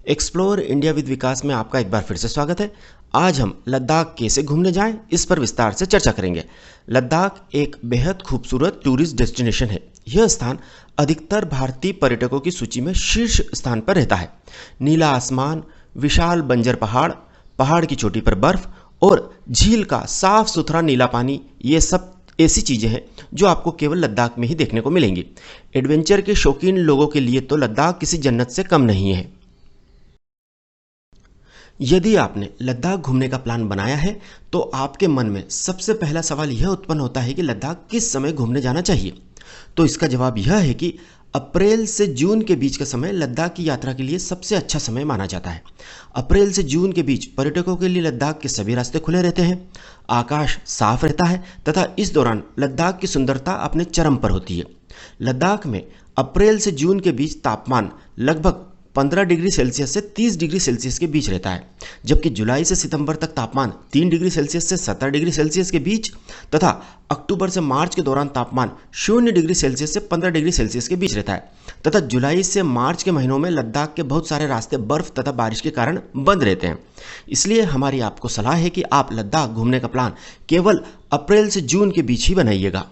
Explore India with विकास में आपका एक बार फिर से स्वागत है। आज हम लद्दाख कैसे घूमने जाएं इस पर विस्तार से चर्चा करेंगे। लद्दाख एक बेहद खूबसूरत टूरिस्ट डेस्टिनेशन है। यह स्थान अधिकतर भारतीय पर्यटकों की सूची में शीर्ष स्थान पर रहता है। नीला आसमान, विशाल बंजर पहाड़, पहाड़ की चोटी पर बर्फ और झील का साफ सुथरा नीला पानी, ये सब ऐसी चीजें हैं जो आपको केवल लद्दाख में ही देखने को मिलेंगी। एडवेंचर के शौकीन लोगों के लिए तो लद्दाख किसी जन्नत से कम नहीं है। यदि आपने लद्दाख घूमने का प्लान बनाया है तो आपके मन में सबसे पहला सवाल यह उत्पन्न होता है कि लद्दाख किस समय घूमने जाना चाहिए। तो इसका जवाब यह है कि अप्रैल से जून के बीच का समय लद्दाख की यात्रा के लिए सबसे अच्छा समय माना जाता है। अप्रैल से जून के बीच पर्यटकों के लिए लद्दाख के सभी रास्ते खुले रहते हैं, आकाश साफ रहता है तथा इस दौरान लद्दाख की सुंदरता अपने चरम पर होती है। लद्दाख में अप्रैल से जून के बीच तापमान लगभग 15 डिग्री सेल्सियस से 30 डिग्री सेल्सियस के बीच रहता है, जबकि जुलाई से सितंबर तक तापमान 3 डिग्री सेल्सियस से 17 डिग्री सेल्सियस के बीच तथा अक्टूबर से मार्च के दौरान तापमान 0 डिग्री सेल्सियस से 15 डिग्री सेल्सियस के बीच रहता है तथा जुलाई से मार्च के महीनों में लद्दाख के बहुत सारे रास्ते बर्फ तथा बारिश के कारण बंद रहते हैं। इसलिए हमारी आपको सलाह है कि आप लद्दाख घूमने का प्लान केवल अप्रैल से जून के बीच ही बनाइएगा।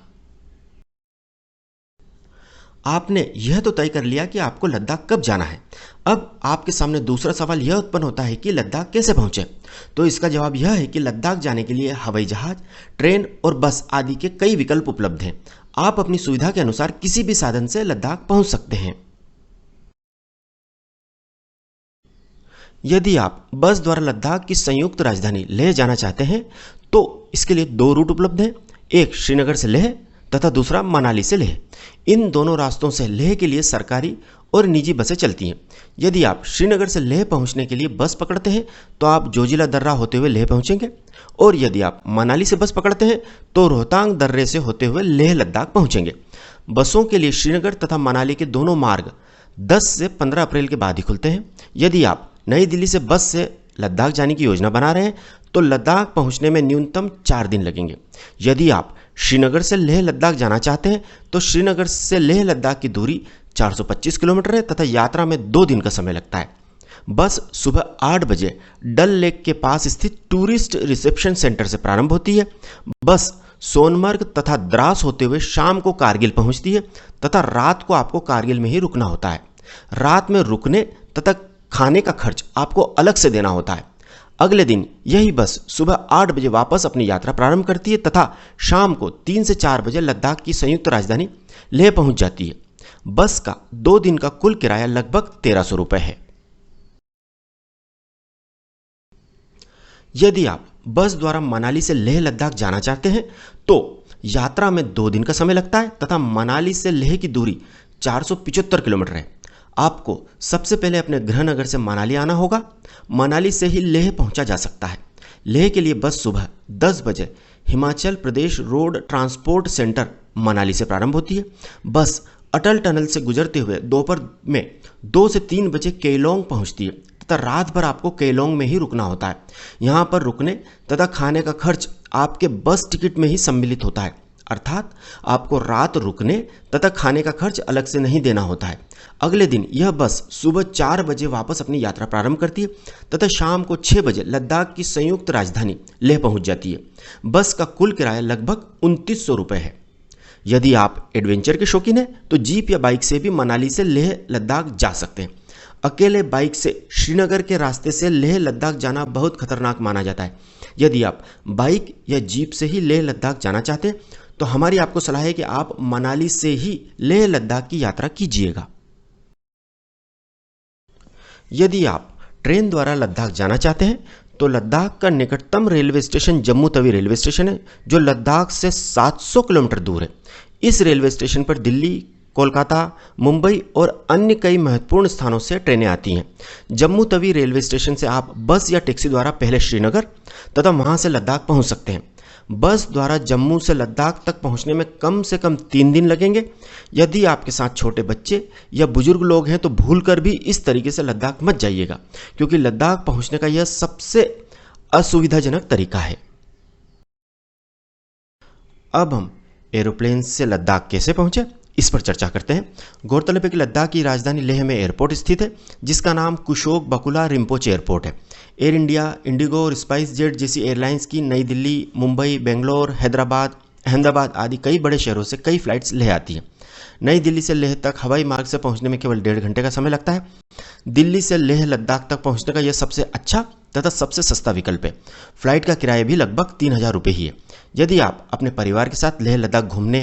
आपने यह तो तय कर लिया कि आपको लद्दाख कब जाना है। अब आपके सामने दूसरा सवाल यह उत्पन्न होता है कि लद्दाख कैसे पहुंचे। तो इसका जवाब यह है कि लद्दाख जाने के लिए हवाई जहाज, ट्रेन और बस आदि के कई विकल्प उपलब्ध हैं। आप अपनी सुविधा के अनुसार किसी भी साधन से लद्दाख पहुंच सकते हैं। यदि आप बस द्वारा लद्दाख की संयुक्त राजधानी लेह जाना चाहते हैं तो इसके लिए 2 रूट उपलब्ध हैं, एक श्रीनगर से लेह तथा दूसरा मनाली से लेह। इन दोनों रास्तों से लेह के लिए सरकारी और निजी बसें चलती हैं। यदि आप श्रीनगर से लेह पहुंचने के लिए बस पकड़ते हैं तो आप जोजिला दर्रा होते हुए लेह पहुंचेंगे, और यदि आप मनाली से बस पकड़ते हैं तो रोहतांग दर्रे से होते हुए लेह लद्दाख पहुंचेंगे। बसों के लिए श्रीनगर तथा मनाली के दोनों मार्ग 10 से 15 अप्रैल के बाद ही खुलते हैं। यदि आप नई दिल्ली से बस से लद्दाख जाने की योजना बना रहे हैं तो लद्दाख पहुंचने में न्यूनतम 4 दिन लगेंगे। यदि आप श्रीनगर से लेह लद्दाख जाना चाहते हैं तो श्रीनगर से लेह लद्दाख की दूरी 425 किलोमीटर है तथा यात्रा में 2 दिन का समय लगता है। बस सुबह 8 बजे डल लेक के पास स्थित टूरिस्ट रिसेप्शन सेंटर से प्रारंभ होती है। बस सोनमर्ग तथा द्रास होते हुए शाम को कारगिल पहुंचती है तथा रात को आपको कारगिल में ही रुकना होता है। रात में रुकने तथा खाने का खर्च आपको अलग से देना होता है। अगले दिन यही बस सुबह 8 बजे वापस अपनी यात्रा प्रारंभ करती है तथा शाम को 3 से 4 बजे लद्दाख की संयुक्त राजधानी लेह पहुंच जाती है। बस का 2 दिन का कुल किराया लगभग 1300 रुपये है। यदि आप बस द्वारा मनाली से लेह लद्दाख जाना चाहते हैं तो यात्रा में 2 दिन का समय लगता है तथा मनाली से लेह की दूरी 475 किलोमीटर है। आपको सबसे पहले अपने गृहनगर से मनाली आना होगा। मनाली से ही लेह पहुंचा जा सकता है। लेह के लिए बस सुबह 10 बजे Himachal Pradesh road transport centre Manali से प्रारंभ होती है। बस अटल टनल से गुजरते हुए दोपहर में 2 से 3 बजे केलोंग पहुंचती है तथा रात भर आपको केलोंग में ही रुकना होता है। यहाँ पर रुकने तथा खाने का खर्च आपके बस टिकट में ही सम्मिलित होता है, अर्थात आपको रात रुकने तथा खाने का खर्च अलग से नहीं देना होता है। अगले दिन यह बस सुबह 4 बजे वापस अपनी यात्रा प्रारंभ करती है तथा शाम को 6 बजे लद्दाख की संयुक्त राजधानी लेह पहुंच जाती है। बस का कुल किराया लगभग 2900 रुपये है। यदि आप एडवेंचर के शौकीन हैं तो जीप या बाइक से भी मनाली से लेह लद्दाख जा सकते हैं। अकेले बाइक से श्रीनगर के रास्ते से लेह लद्दाख जाना बहुत खतरनाक माना जाता है। यदि आप बाइक या जीप से ही लेह लद्दाख जाना चाहते हैं तो हमारी आपको सलाह है कि आप मनाली से ही लेह लद्दाख की यात्रा कीजिएगा। यदि आप ट्रेन द्वारा लद्दाख जाना चाहते हैं तो लद्दाख का निकटतम railway station Jammu Tawi railway station है, जो लद्दाख से 700 किलोमीटर दूर है। इस रेलवे स्टेशन पर दिल्ली, कोलकाता, मुंबई और अन्य कई महत्वपूर्ण स्थानों से ट्रेनें आती हैं। जम्मू तवी रेलवे स्टेशन से आप बस या टैक्सी द्वारा पहले श्रीनगर तथा वहां से लद्दाख पहुंच सकते हैं। बस द्वारा जम्मू से लद्दाख तक पहुंचने में कम से कम 3 दिन लगेंगे। यदि आपके साथ छोटे बच्चे या बुजुर्ग लोग हैं तो भूलकर भी इस तरीके से लद्दाख मत जाइएगा, क्योंकि लद्दाख पहुंचने का यह सबसे असुविधाजनक तरीका है। अब हम एरोप्लेन से लद्दाख कैसे पहुंचे इस पर चर्चा करते हैं। गौरतलब है कि लद्दाख की राजधानी लेह में एयरपोर्ट स्थित है, जिसका नाम कुशोक बकुला रिम्पोचे एयरपोर्ट है। एयर इंडिया, इंडिगो और स्पाइस जेट जैसी एयरलाइंस की नई दिल्ली, मुंबई, बेंगलोर, हैदराबाद, अहमदाबाद आदि कई बड़े शहरों से कई फ्लाइट्स लेह आती हैं। नई दिल्ली से लेह तक हवाई मार्ग से पहुंचने में केवल 1.5 घंटे का समय लगता है। दिल्ली से लेह लद्दाख तक पहुंचने का यह सबसे अच्छा तथा सबसे सस्ता विकल्प है। फ्लाइट का किराया भी लगभग 3,000 रुपये ही है। यदि आप अपने परिवार के साथ लेह लद्दाख घूमने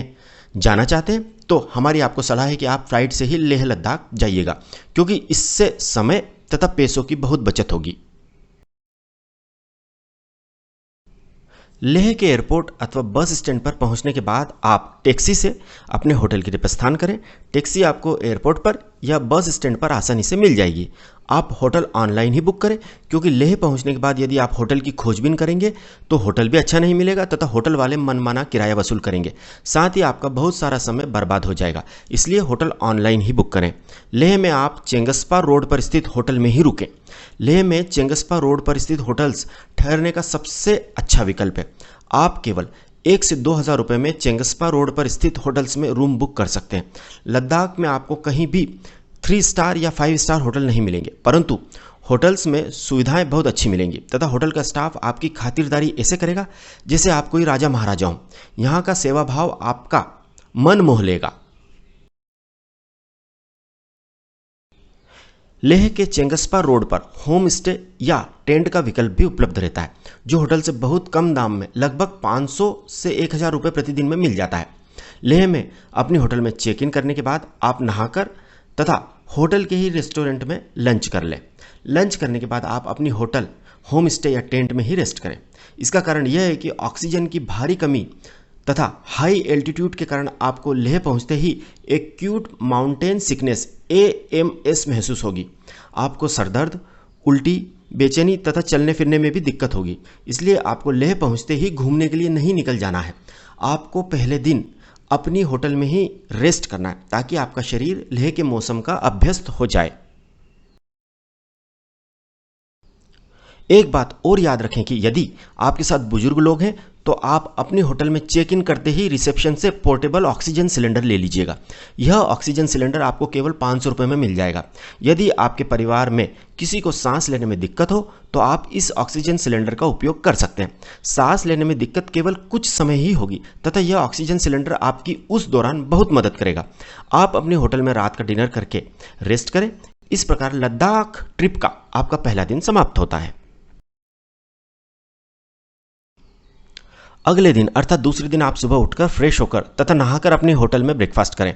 जाना चाहते हैं तो हमारी आपको सलाह है कि आप फ्लाइट से ही लेह लद्दाख जाइएगा, क्योंकि इससे समय तथा पैसों की बहुत बचत होगी। लेह के एयरपोर्ट अथवा बस स्टैंड पर पहुंचने के बाद आप टैक्सी से अपने होटल के लिए प्रस्थान करें। टैक्सी आपको एयरपोर्ट पर या बस स्टैंड पर आसानी से मिल जाएगी। आप होटल ऑनलाइन ही बुक करें, क्योंकि लेह पहुंचने के बाद यदि आप होटल की खोजबीन करेंगे तो होटल भी अच्छा नहीं मिलेगा तथा होटल वाले मनमाना किराया वसूल करेंगे। साथ ही आपका बहुत सारा समय बर्बाद हो जाएगा। इसलिए होटल ऑनलाइन ही बुक करें। लेह में आप चेंगस्पा रोड पर स्थित होटल में ही रुकें। लेह में चेंगस्पा रोड पर स्थित होटल्स ठहरने का सबसे अच्छा विकल्प है। आप केवल 1 से 2,000 रुपये में चेंगस्पा रोड पर स्थित होटल्स में रूम बुक कर सकते हैं। लद्दाख में आपको कहीं भी 3 स्टार या 5 स्टार होटल नहीं मिलेंगे, परंतु होटल्स में सुविधाएं बहुत अच्छी मिलेंगी तथा होटल का स्टाफ आपकी खातिरदारी ऐसे करेगा जैसे आप कोई राजा महाराजा हों। यहाँ का सेवा भाव आपका मन मोह लेगा। लेह के चेंगस्पा रोड पर होम स्टे या टेंट का विकल्प भी उपलब्ध रहता है, जो होटल से बहुत कम दाम में लगभग 500 से 1,000 रुपये प्रतिदिन में मिल जाता है। लेह में अपनी होटल में चेक इन करने के बाद आप नहाकर तथा होटल के ही रेस्टोरेंट में लंच कर लें। लंच करने के बाद आप अपनी होटल, होम स्टे या टेंट में ही रेस्ट करें। इसका कारण यह है कि ऑक्सीजन की भारी कमी तथा हाई एल्टीट्यूड के कारण आपको लेह पहुंचते ही एक्यूट माउंटेन सिकनेस AMS महसूस होगी। आपको सरदर्द, उल्टी, बेचैनी तथा चलने फिरने में भी दिक्कत होगी। इसलिए आपको लेह पहुंचते ही घूमने के लिए नहीं निकल जाना है। आपको पहले दिन अपनी होटल में ही रेस्ट करना है, ताकि आपका शरीर लेह के मौसम का अभ्यस्त हो जाए। एक बात और याद रखें कि यदि आपके साथ बुजुर्ग लोग हैं तो आप अपने होटल में चेक इन करते ही रिसेप्शन से पोर्टेबल ऑक्सीजन सिलेंडर ले लीजिएगा। यह ऑक्सीजन सिलेंडर आपको केवल 500 रुपये में मिल जाएगा। यदि आपके परिवार में किसी को सांस लेने में दिक्कत हो तो आप इस ऑक्सीजन सिलेंडर का उपयोग कर सकते हैं। सांस लेने में दिक्कत केवल कुछ समय ही होगी तथा यह ऑक्सीजन सिलेंडर आपकी उस दौरान बहुत मदद करेगा। आप अपने होटल में रात का डिनर करके रेस्ट करें। इस प्रकार लद्दाख ट्रिप का आपका पहला दिन समाप्त होता है। अगले दिन अर्थात दूसरे दिन आप सुबह उठकर फ्रेश होकर तथा नहाकर अपने होटल में ब्रेकफास्ट करें।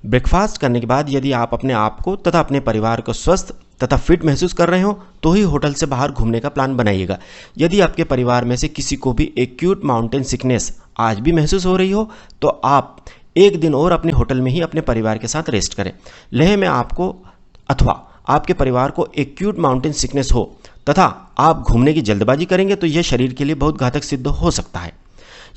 ब्रेकफास्ट करने के बाद यदि आप अपने आप को तथा अपने परिवार को स्वस्थ तथा फिट महसूस कर रहे हो तो ही होटल से बाहर घूमने का प्लान बनाइएगा। यदि आपके परिवार में से किसी को भी एक्यूट माउंटेन सिकनेस आज भी महसूस हो रही हो तो आप एक दिन और अपने होटल में ही अपने परिवार के साथ रेस्ट करें। लेह में आपको अथवा आपके परिवार को एक्यूट माउंटेन सिकनेस हो तथा आप घूमने की जल्दबाजी करेंगे तो यह शरीर के लिए बहुत घातक सिद्ध हो सकता है।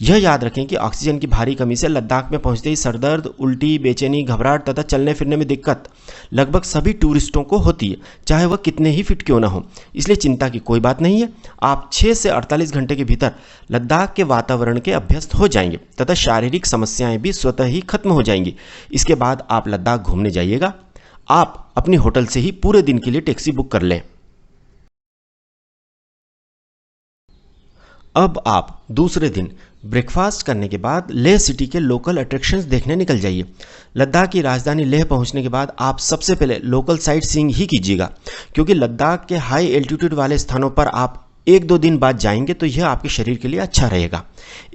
यह याद रखें कि ऑक्सीजन की भारी कमी से लद्दाख में पहुंचते ही सरदर्द, उल्टी, बेचैनी, घबराहट तथा चलने फिरने में दिक्कत लगभग सभी टूरिस्टों को होती है, चाहे वह कितने ही फिट क्यों ना हो। इसलिए चिंता की कोई बात नहीं है। आप 6 से 48 घंटे के भीतर लद्दाख के वातावरण के अभ्यस्त हो जाएंगे तथा शारीरिक समस्याएं भी स्वतः ही खत्म हो जाएंगी। इसके बाद आप लद्दाख घूमने जाइएगा। आप अपने होटल से ही पूरे दिन के लिए टैक्सी बुक कर लें। अब आप दूसरे दिन ब्रेकफास्ट करने के बाद लेह सिटी के लोकल अट्रैक्शंस देखने निकल जाइए। लद्दाख की राजधानी लेह पहुंचने के बाद आप सबसे पहले लोकल साइट सीइंग ही कीजिएगा, क्योंकि लद्दाख के हाई एल्टीट्यूड वाले स्थानों पर आप 1-2 दिन बाद जाएंगे तो यह आपके शरीर के लिए अच्छा रहेगा।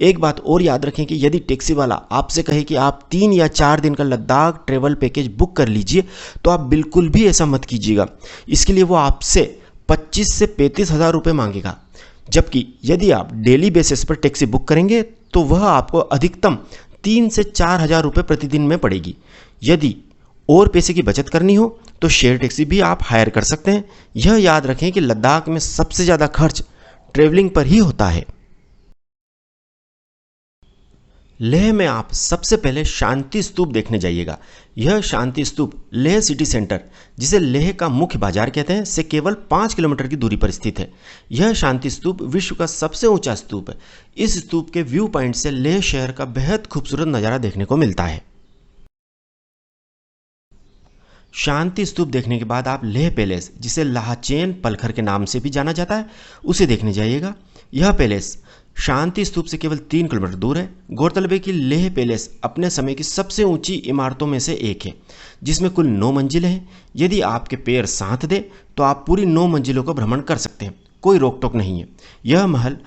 एक बात और याद रखें कि यदि टैक्सी वाला आपसे कहे कि आप 3 या 4 दिन का लद्दाख ट्रेवल पैकेज बुक कर लीजिए तो आप बिल्कुल भी ऐसा मत कीजिएगा। इसके लिए वो आपसे 25 से 35 हज़ार रुपये मांगेगा, जबकि यदि आप डेली बेसिस पर टैक्सी बुक करेंगे तो वह आपको अधिकतम 3 से 4 हज़ार रुपये प्रतिदिन में पड़ेगी। यदि और पैसे की बचत करनी हो तो शेयर टैक्सी भी आप हायर कर सकते हैं। यह याद रखें कि लद्दाख में सबसे ज़्यादा खर्च ट्रेवलिंग पर ही होता है। लेह में आप सबसे पहले शांति स्तूप देखने जाइएगा। यह शांति स्तूप लेह सिटी सेंटर, जिसे लेह का मुख्य बाजार कहते हैं, से केवल 5 किलोमीटर की दूरी पर स्थित है। यह शांति स्तूप विश्व का सबसे ऊंचा स्तूप है। इस स्तूप के व्यू पॉइंट से लेह शहर का बेहद खूबसूरत नज़ारा देखने को मिलता है। शांति स्तूप देखने के बाद आप लेह पैलेस, जिसे लाचेन पलखर के नाम से भी जाना जाता है, उसे देखने जाइएगा। यह पैलेस शांति स्तूप से केवल 3 किलोमीटर दूर है। गौरतलब है कि लेह पैलेस अपने समय की सबसे ऊंची इमारतों में से एक है, जिसमें कुल 9 मंजिलें हैं। यदि आपके पैर साथ दे तो आप पूरी 9 मंजिलों का भ्रमण कर सकते हैं, कोई रोक टोक नहीं है। यह महल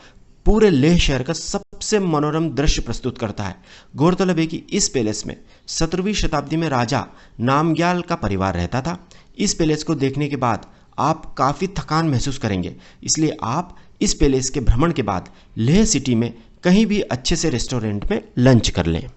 पूरे लेह शहर का सबसे मनोरम दृश्य प्रस्तुत करता है। गौरतलब है कि इस पैलेस में 17वीं शताब्दी में राजा नामग्याल का परिवार रहता था। इस पैलेस को देखने के बाद आप काफ़ी थकान महसूस करेंगे, इसलिए आप इस पैलेस के भ्रमण के बाद लेह सिटी में कहीं भी अच्छे से रेस्टोरेंट में लंच कर लें।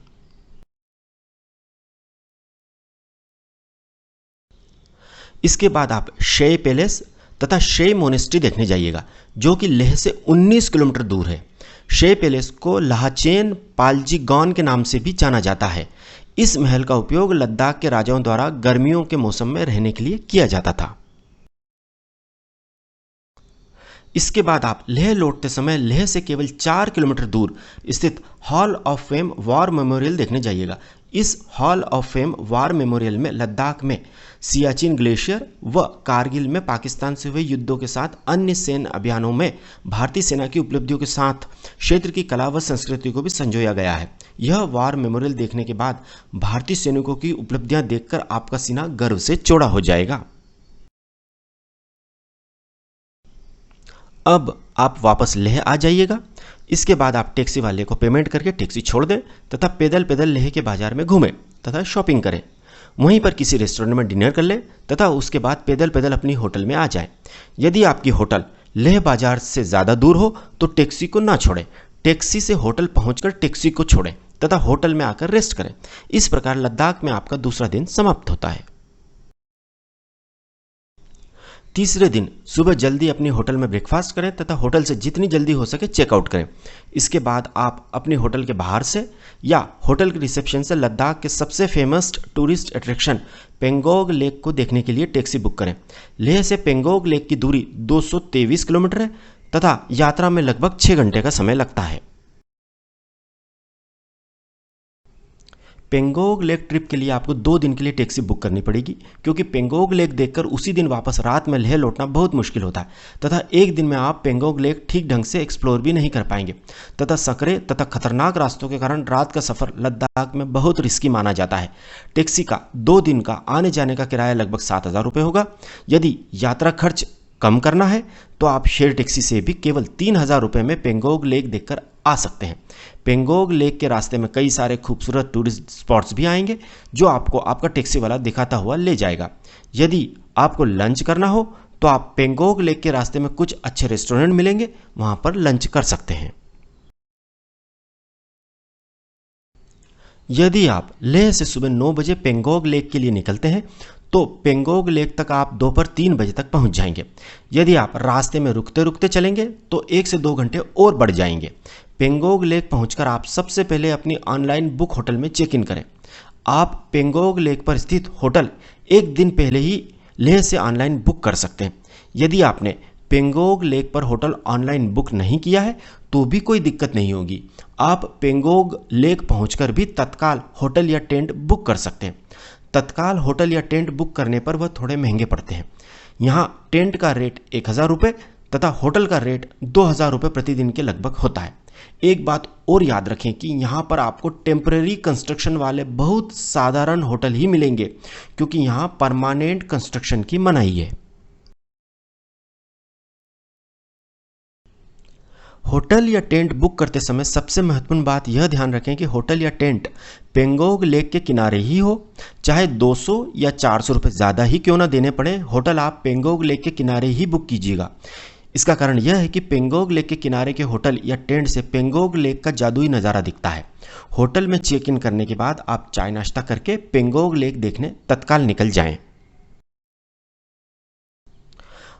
इसके बाद आप शे पैलेस तथा शे मोनेस्ट्री देखने जाइएगा, जो कि लेह से 19 किलोमीटर दूर है। शे पैलेस को लाचेन पालजीगॉन के नाम से भी जाना जाता है। इस महल का उपयोग लद्दाख के राजाओं द्वारा गर्मियों के मौसम में रहने के लिए किया जाता था। इसके बाद आप लेह लौटते समय लेह से केवल 4 किलोमीटर दूर स्थित hall of fame war memorial देखने जाइएगा। इस hall of fame war memorial में लद्दाख में सियाचिन ग्लेशियर व कारगिल में पाकिस्तान से हुए युद्धों के साथ अन्य सैन्य अभियानों में भारतीय सेना की उपलब्धियों के साथ क्षेत्र की कला व संस्कृति को भी संजोया गया है। यह वॉर मेमोरियल देखने के बाद भारतीय सैनिकों की उपलब्धियां देखकर आपका सीना गर्व से चौड़ा हो जाएगा। अब आप वापस लेह आ जाइएगा। इसके बाद आप टैक्सी वाले को पेमेंट करके टैक्सी छोड़ दें तथा पैदल पैदल लेह के बाजार में घूमें तथा शॉपिंग करें। वहीं पर किसी रेस्टोरेंट में डिनर कर लें तथा उसके बाद पैदल पैदल अपनी होटल में आ जाएं। यदि आपकी होटल लेह बाजार से ज़्यादा दूर हो तो टैक्सी को ना छोड़ें, टैक्सी से होटल पहुंचकर टैक्सी को छोड़ें तथा होटल में आकर रेस्ट करें। इस प्रकार लद्दाख में आपका दूसरा दिन समाप्त होता है। तीसरे दिन सुबह जल्दी अपनी होटल में ब्रेकफास्ट करें तथा होटल से जितनी जल्दी हो सके चेकआउट करें। इसके बाद आप अपने होटल के बाहर से या होटल के रिसेप्शन से लद्दाख के सबसे famous tourist attraction Pangong lake को देखने के लिए टैक्सी बुक करें। लेह से पेंगोंग लेक की दूरी 223 किलोमीटर है तथा यात्रा में लगभग 6 घंटे का समय लगता है। पेंगोंग लेक ट्रिप के लिए आपको 2 दिन के लिए टैक्सी बुक करनी पड़ेगी, क्योंकि पेंगोंग लेक देखकर उसी दिन वापस रात में लेह लौटना बहुत मुश्किल होता है तथा एक दिन में आप पेंगोंग लेक ठीक ढंग से एक्सप्लोर भी नहीं कर पाएंगे तथा सकरे तथा खतरनाक रास्तों के कारण रात का सफ़र लद्दाख में बहुत रिस्की माना जाता है। टैक्सी का 2 दिन का आने जाने का किराया लगभग 7,000 रुपये होगा। यदि यात्रा खर्च कम करना है तो आप शेयर टैक्सी से भी केवल 3,000 रुपये में पेंगोंग लेक देखकर आ सकते हैं। पेंगोंग लेक के रास्ते में कई सारे खूबसूरत टूरिस्ट स्पॉट्स भी आएंगे जो आपको आपका टैक्सी वाला दिखाता हुआ ले जाएगा। यदि आपको लंच करना हो तो आप पेंगोंग लेक के रास्ते में कुछ अच्छे रेस्टोरेंट मिलेंगे, वहां पर लंच कर सकते हैं। यदि आप लेह से सुबह 9 बजे पेंगोंग लेक के लिए निकलते हैं तो पेंगोंग लेक तक आप दोपहर 3 बजे तक पहुंच जाएंगे। यदि आप रास्ते में रुकते रुकते चलेंगे तो 1 से 2 घंटे और बढ़ जाएंगे। पेंगोंग लेक पहुंचकर आप सबसे पहले अपनी ऑनलाइन बुक होटल में चेक इन करें। आप पेंगोंग लेक पर स्थित होटल 1 दिन पहले ही लेह से ऑनलाइन बुक कर सकते हैं। यदि आपने पेंगोंग लेक पर होटल ऑनलाइन बुक नहीं किया है तो भी कोई दिक्कत नहीं होगी। आप पेंगोंग लेक पहुंचकर भी तत्काल होटल या टेंट बुक कर सकते हैं। तत्काल होटल या टेंट बुक करने पर वह थोड़े महंगे पड़ते हैं। यहाँ टेंट का रेट 1,000 रुपये तथा होटल का रेट 2,000 रुपये प्रतिदिन के लगभग होता है। एक बात और याद रखें कि यहाँ पर आपको टेम्परेरी कंस्ट्रक्शन वाले बहुत साधारण होटल ही मिलेंगे, क्योंकि यहाँ परमानेंट कंस्ट्रक्शन की मनाही है। होटल या टेंट बुक करते समय सबसे महत्वपूर्ण बात यह ध्यान रखें कि होटल या टेंट पेंगोंग लेक के किनारे ही हो, चाहे 200 या 400 रुपये ज़्यादा ही क्यों ना देने पड़े, होटल आप पेंगोंग लेक के किनारे ही बुक कीजिएगा। इसका कारण यह है कि पेंगोंग लेक के किनारे के होटल या टेंट से पेंगोंग लेक का जादुई नज़ारा दिखता है। होटल में चेक इन करने के बाद आप चाय नाश्ता करके पेंगोंग लेक देखने तत्काल निकल जाएं।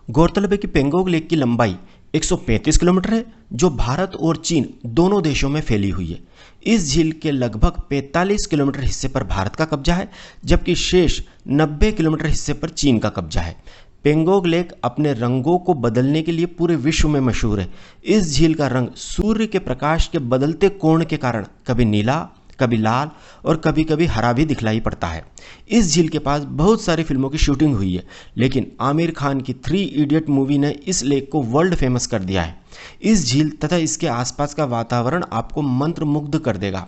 गौरतलब है कि पेंगोंग लेक की लंबाई 135 किलोमीटर है, जो भारत और चीन दोनों देशों में फैली हुई है। इस झील के लगभग 45 किलोमीटर हिस्से पर भारत का कब्जा है, जबकि शेष 90 किलोमीटर हिस्से पर चीन का कब्जा है। पेंगोंग लेक अपने रंगों को बदलने के लिए पूरे विश्व में मशहूर है। इस झील का रंग सूर्य के प्रकाश के बदलते कोण के कारण कभी नीला, कभी लाल और कभी कभी हरा भी दिखलाई पड़ता है। इस झील के पास बहुत सारी फिल्मों की शूटिंग हुई है, लेकिन आमिर खान की 3 इडियट मूवी ने इस लेक को वर्ल्ड फेमस कर दिया है। इस झील तथा इसके आसपास का वातावरण आपको मंत्रमुग्ध कर देगा।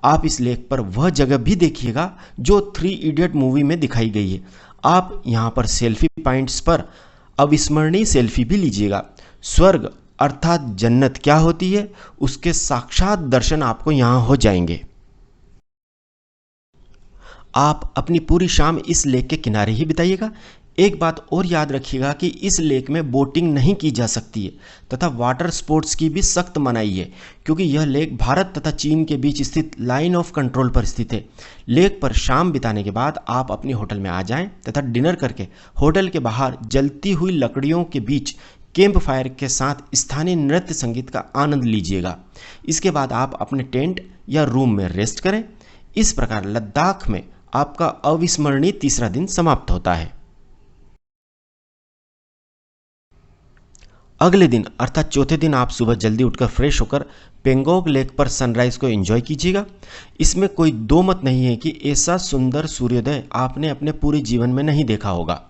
आप इस लेक पर वह जगह भी देखिएगा जो 3 इडियट मूवी में दिखाई गई है। आप यहाँ पर सेल्फी पॉइंट्स पर अविस्मरणीय सेल्फी भी लीजिएगा। स्वर्ग अर्थात जन्नत क्या होती है, उसके साक्षात दर्शन आपको यहाँ हो जाएंगे। आप अपनी पूरी शाम इस लेक के किनारे ही बिताइएगा। एक बात और याद रखिएगा कि इस लेक में बोटिंग नहीं की जा सकती है तथा वाटर स्पोर्ट्स की भी सख्त मनाही है, क्योंकि यह लेक भारत तथा चीन के बीच स्थित लाइन ऑफ कंट्रोल पर स्थित है। लेक पर शाम बिताने के बाद आप अपने होटल में आ जाएं तथा डिनर करके होटल के बाहर जलती हुई लकड़ियों के बीच कैंप फायर के साथ स्थानीय नृत्य संगीत का आनंद लीजिएगा। इसके बाद आप अपने टेंट या रूम में रेस्ट करें। इस प्रकार लद्दाख में आपका अविस्मरणीय तीसरा दिन समाप्त होता है। अगले दिन अर्थात चौथे दिन आप सुबह जल्दी उठकर फ्रेश होकर पेंगोंग लेक पर सनराइज को एंजॉय कीजिएगा। इसमें कोई दो मत नहीं है कि ऐसा सुंदर सूर्योदय आपने अपने पूरे जीवन में नहीं देखा होगा।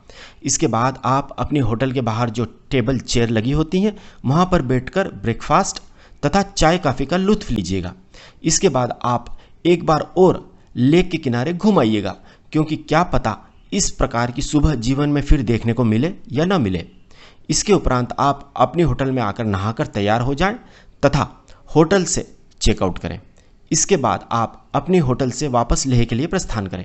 इसके बाद आप अपने होटल के बाहर जो टेबल चेयर लगी होती हैं वहाँ पर बैठकर ब्रेकफास्ट तथा चाय कॉफ़ी का लुत्फ लीजिएगा। इसके बाद आप एक बार और लेक के किनारे घूम आइएगा, क्योंकि क्या पता इस प्रकार की सुबह जीवन में फिर देखने को मिले या न मिले। इसके उपरांत आप अपने होटल में आकर नहाकर तैयार हो जाएं तथा होटल से चेकआउट करें। इसके बाद आप अपने होटल से वापस लेह के लिए प्रस्थान करें।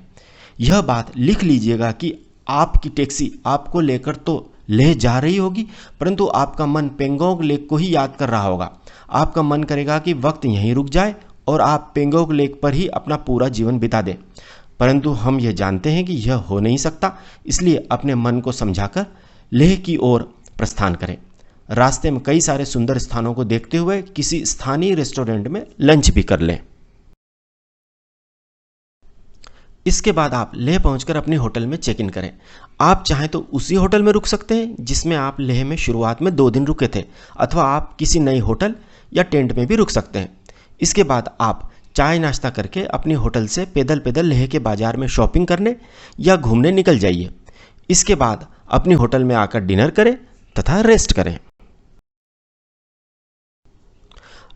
यह बात लिख लीजिएगा कि आपकी टैक्सी आपको लेकर तो लेह जा रही होगी, परंतु आपका मन पेंगोंग लेक को ही याद कर रहा होगा। आपका मन करेगा कि वक्त यहीं रुक जाए और आप पेंगोंग लेक पर ही अपना पूरा जीवन बिता दें, परंतु हम यह जानते हैं कि यह हो नहीं सकता। इसलिए अपने मन को समझाकर लेह की ओर प्रस्थान करें। रास्ते में कई सारे सुंदर स्थानों को देखते हुए किसी स्थानीय रेस्टोरेंट में लंच भी कर लें। इसके बाद आप लेह पहुंचकर अपने होटल में चेक इन करें। आप चाहें तो उसी होटल में रुक सकते हैं जिसमें आप लेह में शुरुआत में 2 दिन रुके थे, अथवा आप किसी नए होटल या टेंट में भी रुक सकते हैं। इसके बाद आप चाय नाश्ता करके अपने होटल से पैदल पैदल लेह के बाजार में शॉपिंग करने या घूमने निकल जाइए। इसके बाद अपने होटल में आकर डिनर करें तथा रेस्ट करें।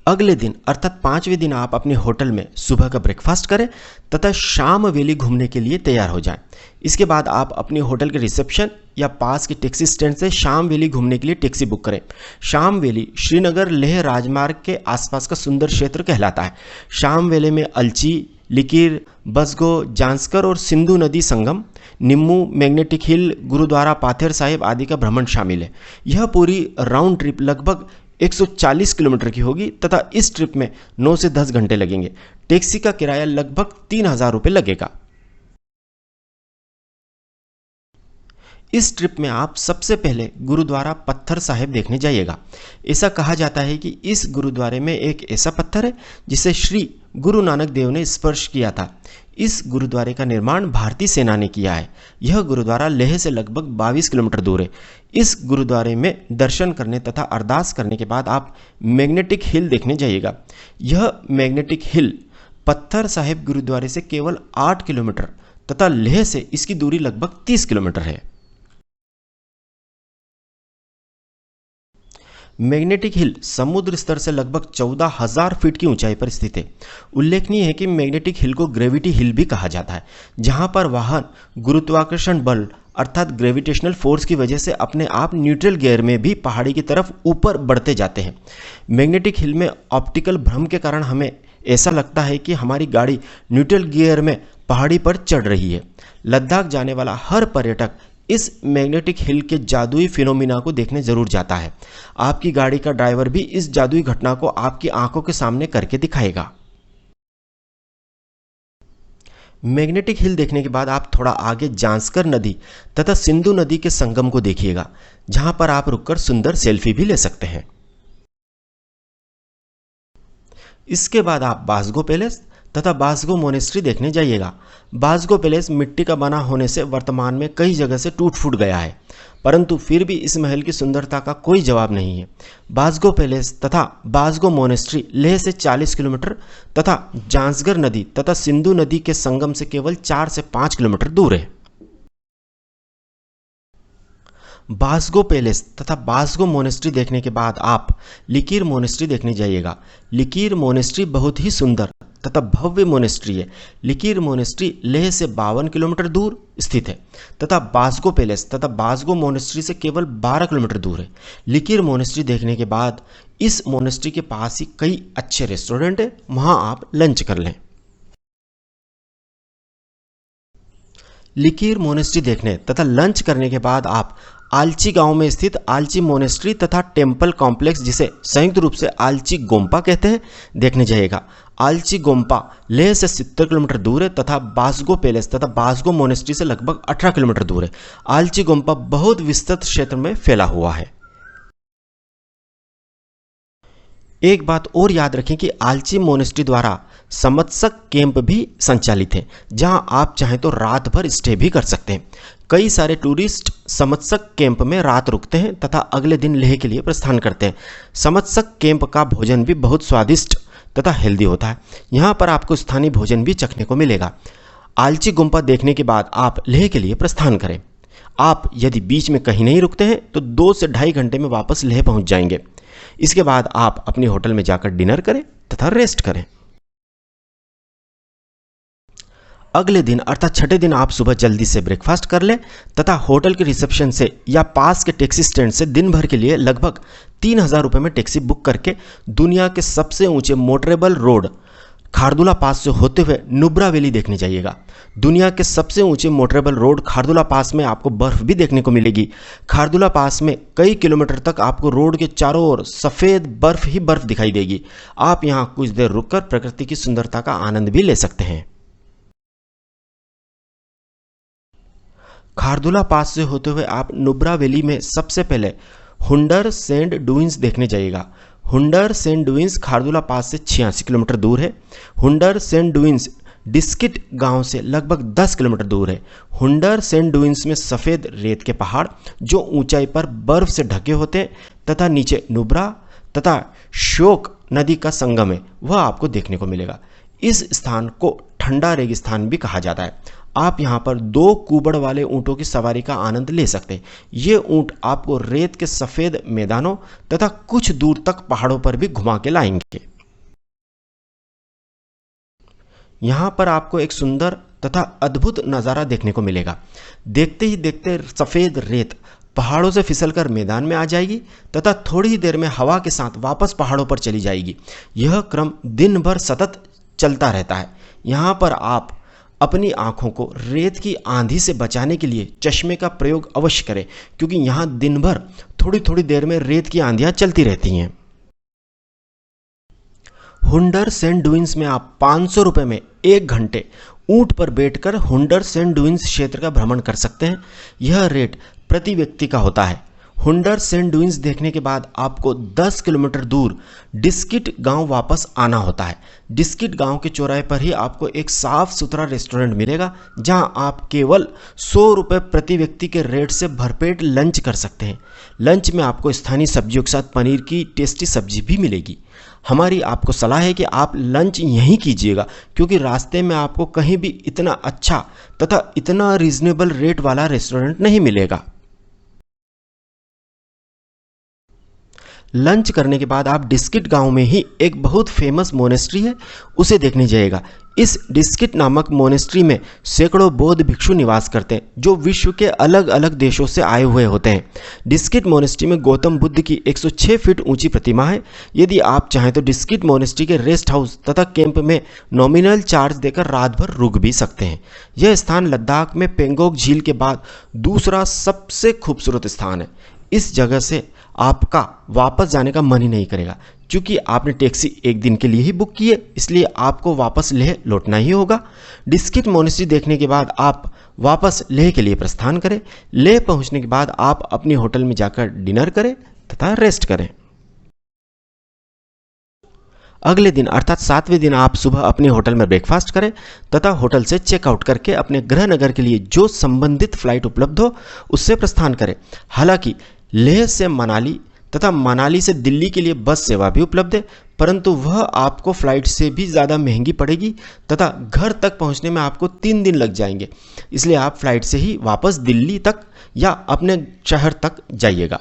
अगले दिन अर्थात 5वें दिन आप अपने होटल में सुबह का ब्रेकफास्ट करें तथा शाम वैली घूमने के लिए तैयार हो जाएं। इसके बाद आप अपने होटल के रिसेप्शन या पास के टैक्सी स्टैंड से शाम वैली घूमने के लिए टैक्सी बुक करें। शाम वैली श्रीनगर लेह राजमार्ग के आसपास का सुंदर क्षेत्र कहलाता है। शाम वैली में अलची, लिकिर, बसगो, जांस्कर और सिंधु नदी संगम, निम्मू, मैग्नेटिक हिल, गुरुद्वारा पाथेर साहिब आदि का भ्रमण शामिल है। यह पूरी राउंड ट्रिप लगभग 140 किलोमीटर की होगी तथा इस ट्रिप में 9 से 10 घंटे लगेंगे। टैक्सी का किराया लगभग 3000 रुपये लगेगा। इस ट्रिप में आप सबसे पहले गुरुद्वारा पत्थर साहिब देखने जाइएगा। ऐसा कहा जाता है कि इस गुरुद्वारे में एक ऐसा पत्थर है जिसे श्री गुरु नानक देव ने स्पर्श किया था। इस गुरुद्वारे का निर्माण भारतीय सेना ने किया है। यह गुरुद्वारा लेह से लगभग 22 किलोमीटर दूर है। इस गुरुद्वारे में दर्शन करने तथा अरदास करने के बाद आप मैग्नेटिक हिल देखने जाइएगा। यह मैग्नेटिक हिल पत्थर साहिब गुरुद्वारे से केवल 8 किलोमीटर तथा लेह से इसकी दूरी लगभग 30 किलोमीटर है। मैग्नेटिक हिल समुद्र स्तर से लगभग 14,000 फीट की ऊंचाई पर स्थित है। उल्लेखनीय है कि मैग्नेटिक हिल को ग्रेविटी हिल भी कहा जाता है, जहां पर वाहन गुरुत्वाकर्षण बल अर्थात ग्रेविटेशनल फोर्स की वजह से अपने आप न्यूट्रल गियर में भी पहाड़ी की तरफ ऊपर बढ़ते जाते हैं। मैग्नेटिक हिल में ऑप्टिकल भ्रम के कारण हमें ऐसा लगता है कि हमारी गाड़ी न्यूट्रल गियर में पहाड़ी पर चढ़ रही है। लद्दाख जाने वाला हर पर्यटक इस मैग्नेटिक हिल के जादुई फिनोमिना को देखने जरूर जाता है। आपकी गाड़ी का ड्राइवर भी इस जादुई घटना को आपकी आंखों के सामने करके दिखाएगा। मैग्नेटिक हिल देखने के बाद आप थोड़ा आगे जांस्कर नदी तथा सिंधु नदी के संगम को देखिएगा, जहां पर आप रुककर सुंदर सेल्फी भी ले सकते हैं। इसके बाद आप बासगो पैलेस तथा बासगो मोनेस्ट्री देखने जाइएगा। बासगो पैलेस मिट्टी का बना होने से वर्तमान में कई जगह से टूट फूट गया है, परंतु फिर भी इस महल की सुंदरता का कोई जवाब नहीं है। बासगो पैलेस तथा बासगो मोनेस्ट्री लेह से 40 किलोमीटर तथा जांसगर नदी तथा सिंधु नदी के संगम से केवल 4 से 5 किलोमीटर दूर है। बासगो पैलेस तथा बासगो मोनेस्ट्री देखने के बाद आप लिकीर मोनेस्ट्री देखने जाइएगा। लिकीर मोनेस्ट्री बहुत ही सुंदर तथा भव्य मोनेस्ट्री है। लिकीर मोनेस्ट्री लेह से 52 किलोमीटर दूर स्थित है तथा बासगो पैलेस तथा बासगो मोनेस्ट्री से केवल 12 किलोमीटर दूर है। लिकीर मोनेस्ट्री देखने के बाद इस मोनेस्ट्री के पास ही कई अच्छे रेस्टोरेंट है, वहां आप लंच कर लें। लिकीर मोनेस्ट्री देखने तथा लंच करने के बाद आप आलची गांव में स्थित आलची मोनेस्ट्री तथा टेम्पल कॉम्प्लेक्स, जिसे संयुक्त रूप से आलची गोम्पा कहते हैं, देखने जाइएगा। आलची गोम्पा लेह से 70 किलोमीटर दूर है तथा बासगो पैलेस तथा बासगो मोनेस्ट्री से लगभग 18 किलोमीटर दूर है। आलची गोम्पा बहुत विस्तृत क्षेत्र में फैला हुआ है। एक बात और याद रखें कि आलची मोनेस्ट्री द्वारा समत्सक कैंप भी संचालित है, जहां आप चाहें तो रात भर स्टे भी कर सकते हैं। कई सारे टूरिस्ट समत्सक कैंप में रात रुकते हैं तथा अगले दिन लेह के लिए प्रस्थान करते हैं। समत्सक कैंप का भोजन भी बहुत स्वादिष्ट तथा हेल्दी होता है। यहाँ पर आपको स्थानीय भोजन भी चखने को मिलेगा। आलची गुम्पा देखने के बाद आप लेह के लिए प्रस्थान करें। आप यदि बीच में कहीं नहीं रुकते हैं तो 2 से ढाई घंटे में वापस लेह पहुँच जाएंगे। इसके बाद आप अपने होटल में जाकर डिनर करें तथा रेस्ट करें। अगले दिन अर्थात छठे दिन आप सुबह जल्दी से ब्रेकफास्ट कर लें तथा होटल के रिसेप्शन से या पास के टैक्सी स्टैंड से दिन भर के लिए लगभग 3000 रुपये में टैक्सी बुक करके दुनिया के सबसे ऊंचे मोटरेबल रोड खारदुला पास से होते हुए नुब्रा वैली देखने जाइएगा। दुनिया के सबसे ऊंचे मोटरेबल रोड खारदुला पास में आपको बर्फ भी देखने को मिलेगी। खारदुला पास में कई किलोमीटर तक आपको रोड के चारों ओर सफ़ेद बर्फ ही बर्फ दिखाई देगी। आप यहाँ कुछ देर रुककर प्रकृति की सुंदरता का आनंद भी ले सकते हैं। खारदुला पास से होते हुए आप नुब्रा वैली में सबसे पहले हुंडर सेंट डुइंस देखने जाइएगा। हुंडर सेंट डुइंस खारदुला पास से 86 किलोमीटर दूर है। हुंडर सेंट डुइंस डिस्किट गांव से लगभग 10 किलोमीटर दूर है। हुंडर सेंट डुइंस में सफ़ेद रेत के पहाड़ जो ऊंचाई पर बर्फ से ढके होते हैं तथा नीचे नुब्रा तथा शोक नदी का संगम है, वह आपको देखने को मिलेगा। इस स्थान को ठंडा रेगिस्तान भी कहा जाता है। आप यहाँ पर 2 कुबड़ वाले ऊँटों की सवारी का आनंद ले सकते हैं। ये ऊँट आपको रेत के सफ़ेद मैदानों तथा कुछ दूर तक पहाड़ों पर भी घुमा के लाएंगे। यहाँ पर आपको एक सुंदर तथा अद्भुत नज़ारा देखने को मिलेगा। देखते ही देखते सफ़ेद रेत पहाड़ों से फिसलकर मैदान में आ जाएगी तथा थोड़ी ही देर में हवा के साथ वापस पहाड़ों पर चली जाएगी। यह क्रम दिन भर सतत चलता रहता है। यहाँ पर आप अपनी आंखों को रेत की आंधी से बचाने के लिए चश्मे का प्रयोग अवश्य करें, क्योंकि यहाँ दिन भर थोड़ी थोड़ी देर में रेत की आंधियाँ चलती रहती हैं। हुंडर सेंट डुइंस में आप 500 रुपये में 1 घंटे ऊंट पर बैठकर हुंडर सेंट डुइंस क्षेत्र का भ्रमण कर सकते हैं। यह रेट प्रति व्यक्ति का होता है। हुंडर सेंट डुइंस देखने के बाद आपको 10 किलोमीटर दूर डिस्किट गांव वापस आना होता है। डिस्किट गांव के चौराहे पर ही आपको एक साफ सुथरा रेस्टोरेंट मिलेगा, जहां आप केवल 100 रुपये प्रति व्यक्ति के रेट से भरपेट लंच कर सकते हैं। लंच में आपको स्थानीय सब्जियों के साथ पनीर की टेस्टी सब्जी भी मिलेगी। हमारी आपको सलाह है कि आप लंच यहीं कीजिएगा, क्योंकि रास्ते में आपको कहीं भी इतना अच्छा तथा इतना रीजनेबल रेट वाला रेस्टोरेंट नहीं मिलेगा। लंच करने के बाद आप डिस्किट गांव में ही एक बहुत फेमस मोनेस्ट्री है, उसे देखने जाइएगा। इस डिस्किट नामक मोनेस्ट्री में सैकड़ों बौद्ध भिक्षु निवास करते हैं, जो विश्व के अलग अलग देशों से आए हुए होते हैं। डिस्किट मोनेस्ट्री में गौतम बुद्ध की 106 फीट ऊंची प्रतिमा है। यदि आप चाहें तो डिस्किट मोनेस्ट्री के रेस्ट हाउस तथा कैंप में नॉमिनल चार्ज देकर रात भर रुक भी सकते हैं। यह स्थान लद्दाख में पेंगोंग झील के बाद दूसरा सबसे खूबसूरत स्थान है। इस जगह से आपका वापस जाने का मन ही नहीं करेगा, क्योंकि आपने टैक्सी एक दिन के लिए ही बुक की है, इसलिए आपको वापस लेह लौटना ही होगा। डिस्किट मोनेस्ट्री देखने के बाद आप वापस लेह के लिए प्रस्थान करें। लेह पहुंचने के बाद आप अपने होटल में जाकर डिनर करें तथा रेस्ट करें। अगले दिन अर्थात 7वें दिन आप सुबह अपने होटल में ब्रेकफास्ट करें तथा होटल से चेकआउट करके अपने गृह नगर के लिए जो संबंधित फ्लाइट उपलब्ध हो उससे प्रस्थान करें। हालांकि लेह से मनाली तथा मनाली से दिल्ली के लिए बस सेवा भी उपलब्ध है, परंतु वह आपको फ्लाइट से भी ज़्यादा महंगी पड़ेगी तथा घर तक पहुंचने में आपको 3 दिन लग जाएंगे। इसलिए आप फ्लाइट से ही वापस दिल्ली तक या अपने शहर तक जाइएगा।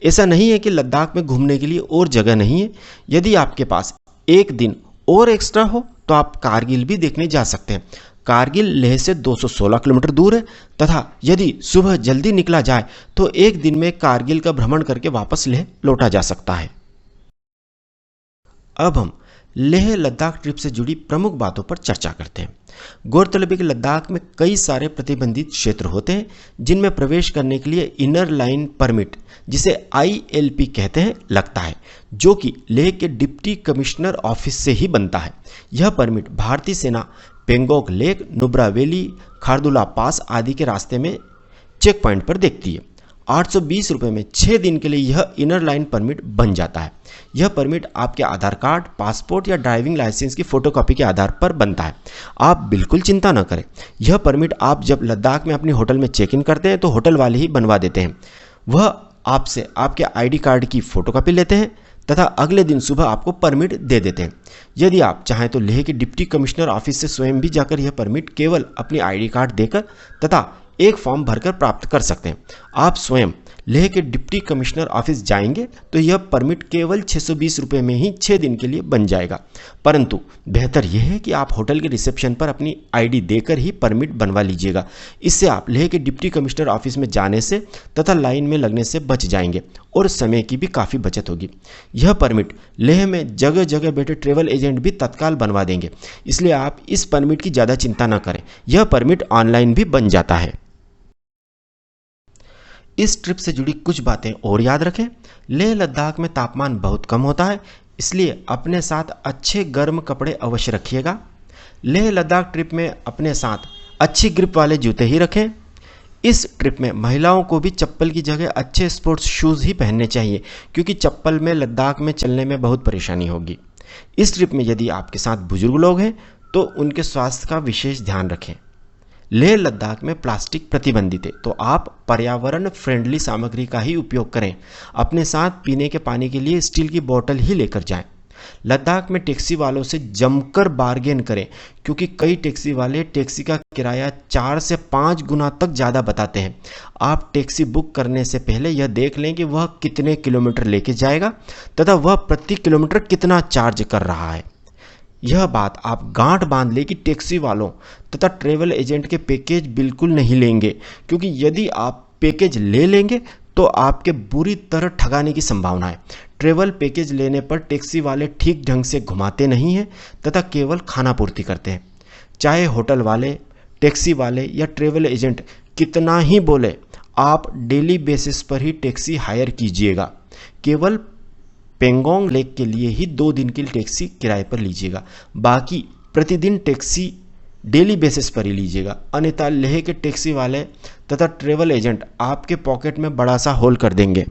ऐसा नहीं है कि लद्दाख में घूमने के लिए और जगह नहीं है। यदि आपके पास एक दिन और एक्स्ट्रा हो तो आप कारगिल भी देखने जा सकते हैं। कारगिल लेह से 216 किलोमीटर दूर है तथा यदि सुबह जल्दी निकला जाए तो एक दिन में कारगिल का भ्रमण करके वापस लेह लौटा जा सकता है। अब हम लेह लद्दाख ट्रिप से जुड़ी प्रमुख बातों पर चर्चा करते हैं। गौरतलब है कि लद्दाख में कई सारे प्रतिबंधित क्षेत्र होते हैं जिनमें प्रवेश करने के लिए इनर लाइन परमिट, जिसे ILP कहते हैं, लगता है, जो कि लेह के डिप्टी कमिश्नर ऑफिस से ही बनता है। यह परमिट भारतीय सेना पेंगोंग लेक, नुब्रा वैली, खारदुला पास आदि के रास्ते में चेक पॉइंट पर देखती है। 820 रुपये में 6 दिन के लिए यह इनर लाइन परमिट बन जाता है। यह परमिट आपके आधार कार्ड, पासपोर्ट या ड्राइविंग लाइसेंस की फोटोकॉपी के आधार पर बनता है। आप बिल्कुल चिंता न करें, यह परमिट आप जब लद्दाख में अपनी होटल में चेक इन करते हैं तो होटल वाले ही बनवा देते हैं। वह आपसे आपके ID कार्ड की फोटोकॉपी लेते हैं तथा अगले दिन सुबह आपको परमिट दे देते हैं। यदि आप चाहें तो लेह के डिप्टी कमिश्नर ऑफिस से स्वयं भी जाकर यह परमिट केवल अपनी ID कार्ड देकर तथा एक फॉर्म भरकर प्राप्त कर सकते हैं। आप स्वयं लेह के डिप्टी कमिश्नर ऑफिस जाएंगे तो यह परमिट केवल 620 रुपये में ही 6 दिन के लिए बन जाएगा। परंतु बेहतर यह है कि आप होटल के रिसेप्शन पर अपनी ID देकर ही परमिट बनवा लीजिएगा। इससे आप लेह के डिप्टी कमिश्नर ऑफिस में जाने से तथा लाइन में लगने से बच जाएंगे और समय की भी काफ़ी बचत होगी। यह परमिट लेह में जगह जगह बैठे ट्रेवल एजेंट भी तत्काल बनवा देंगे, इसलिए आप इस परमिट की ज़्यादा चिंता न करें। यह परमिट ऑनलाइन भी बन जाता है। इस ट्रिप से जुड़ी कुछ बातें और याद रखें। लेह लद्दाख में तापमान बहुत कम होता है, इसलिए अपने साथ अच्छे गर्म कपड़े अवश्य रखिएगा। लेह लद्दाख ट्रिप में अपने साथ अच्छी ग्रिप वाले जूते ही रखें। इस ट्रिप में महिलाओं को भी चप्पल की जगह अच्छे स्पोर्ट्स शूज़ ही पहनने चाहिए, क्योंकि चप्पल में लद्दाख में चलने में बहुत परेशानी होगी। इस ट्रिप में यदि आपके साथ बुजुर्ग लोग हैं तो उनके स्वास्थ्य का विशेष ध्यान रखें। लेह लद्दाख में प्लास्टिक प्रतिबंधित है, तो आप पर्यावरण फ्रेंडली सामग्री का ही उपयोग करें। अपने साथ पीने के पानी के लिए स्टील की बोतल ही लेकर जाएं। लद्दाख में टैक्सी वालों से जमकर बार्गेन करें, क्योंकि कई टैक्सी वाले टैक्सी का किराया 4 से 5 गुना तक ज़्यादा बताते हैं। आप टैक्सी बुक करने से पहले यह देख लें कि वह कितने किलोमीटर लेके जाएगा तथा वह प्रति किलोमीटर कितना चार्ज कर रहा है। यह बात आप गांठ बांध ले कि टैक्सी वालों तथा ट्रेवल एजेंट के पैकेज बिल्कुल नहीं लेंगे, क्योंकि यदि आप पैकेज ले लेंगे तो आपके बुरी तरह ठगाने की संभावना है। ट्रेवल पैकेज लेने पर टैक्सी वाले ठीक ढंग से घुमाते नहीं हैं तथा केवल खाना पूर्ति करते हैं। चाहे होटल वाले, टैक्सी वाले या ट्रेवल एजेंट कितना ही बोले, आप डेली बेसिस पर ही टैक्सी हायर कीजिएगा। केवल पेंगोंग लेक के लिए ही 2 दिन की टैक्सी किराए पर लीजिएगा, बाकी प्रतिदिन टैक्सी डेली बेसिस पर ही लीजिएगा, अन्यथा लेह के टैक्सी वाले तथा ट्रेवल एजेंट आपके पॉकेट में बड़ा सा होल कर देंगे।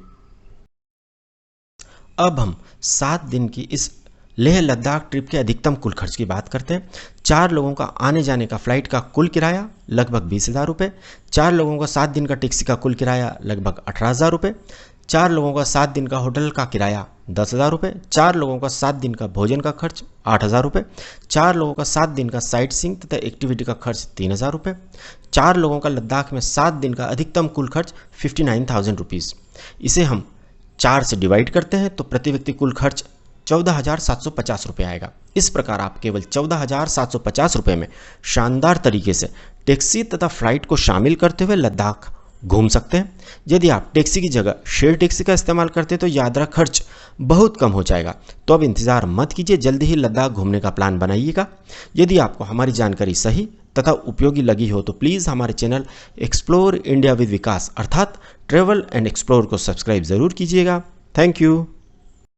अब हम 7 दिन की इस लेह लद्दाख ट्रिप के अधिकतम कुल खर्च की बात करते हैं। 4 लोगों का आने जाने का फ्लाइट का कुल किराया लगभग 20,000 रुपये। 4 लोगों का 7 दिन का टैक्सी का कुल किराया लगभग 18,000 रुपये। 4 लोगों का 7 दिन का होटल का किराया 10,000 रुपये। 4 लोगों का 7 दिन का भोजन का खर्च 8,000 रुपये। 4 लोगों का 7 दिन का साइट सीइंग तथा एक्टिविटी का खर्च 3,000 रुपये। 4 लोगों का लद्दाख में 7 दिन का अधिकतम कुल खर्च 59,000 रुपीज़। इसे हम 4 से डिवाइड करते हैं तो प्रति व्यक्ति कुल खर्च 14,750 रुपये आएगा। इस प्रकार आप केवल 14,750 रुपये में शानदार तरीके से टैक्सी तथा फ्लाइट को शामिल करते हुए लद्दाख घूम सकते हैं। यदि आप टैक्सी की जगह शेयर टैक्सी का इस्तेमाल करते हैं तो यात्रा खर्च बहुत कम हो जाएगा। तो अब इंतज़ार मत कीजिए, जल्दी ही लद्दाख घूमने का प्लान बनाइएगा। यदि आपको हमारी जानकारी सही तथा उपयोगी लगी हो तो प्लीज़ हमारे चैनल एक्सप्लोर इंडिया विद विकास अर्थात ट्रेवल एंड एक्सप्लोर को सब्सक्राइब ज़रूर कीजिएगा। Thank you.